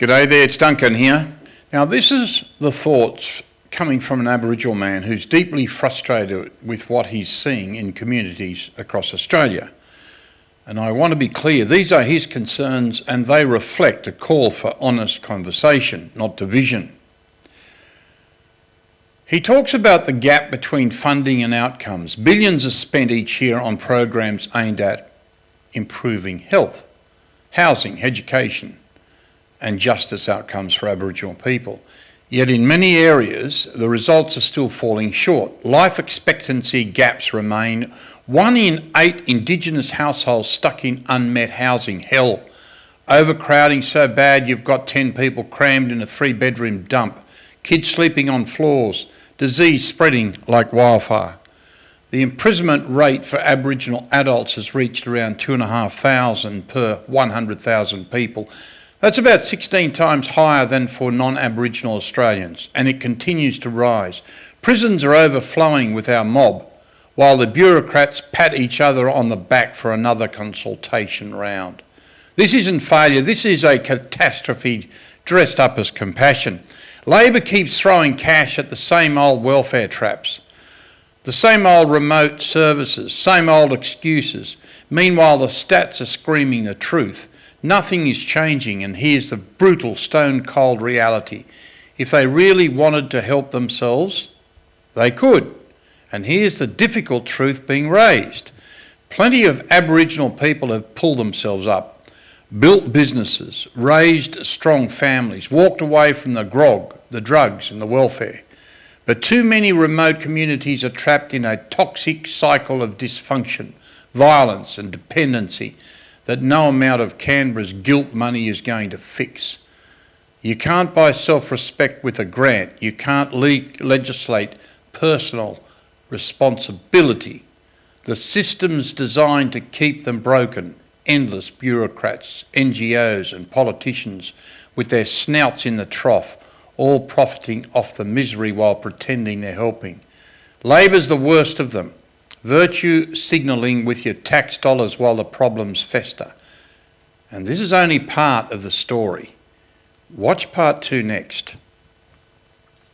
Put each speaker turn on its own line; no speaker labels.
G'day there, it's Duncan here. Now this is the thoughts coming from an Aboriginal man who's deeply frustrated with what he's seeing in communities across Australia. And I want to be clear, these are his concerns and they reflect a call for honest conversation, not division. He talks about the gap between funding and outcomes. Billions are spent each year on programs aimed at improving health, housing, education, and justice outcomes for Aboriginal people. Yet in many areas, the results are still falling short. Life expectancy gaps remain. 1 in 8 Indigenous households stuck in unmet housing hell. Overcrowding so bad you've got 10 people crammed in a 3-bedroom dump. Kids sleeping on floors. Disease spreading like wildfire. The imprisonment rate for Aboriginal adults has reached around 2,500 per 100,000 people. That's about 16 times higher than for non-Aboriginal Australians, and it continues to rise. Prisons are overflowing with our mob, while the bureaucrats pat each other on the back for another consultation round. This isn't failure, this is a catastrophe dressed up as compassion. Labor keeps throwing cash at the same old welfare traps, the same old remote services, same old excuses. Meanwhile, the stats are screaming the truth. Nothing is changing, and here's the brutal, stone-cold reality. If they really wanted to help themselves, they could. And here's the difficult truth being raised. Plenty of Aboriginal people have pulled themselves up, built businesses, raised strong families, walked away from the grog, the drugs and the welfare. But too many remote communities are trapped in a toxic cycle of dysfunction, violence and dependency that no amount of Canberra's guilt money is going to fix. You can't buy self-respect with a grant. You can't legislate personal responsibility. The system's designed to keep them broken. Endless bureaucrats, NGOs and politicians with their snouts in the trough, all profiting off the misery while pretending they're helping. Labor's the worst of them. Virtue signalling with your tax dollars while the problems fester. And this is only part of the story. Watch part 2 next.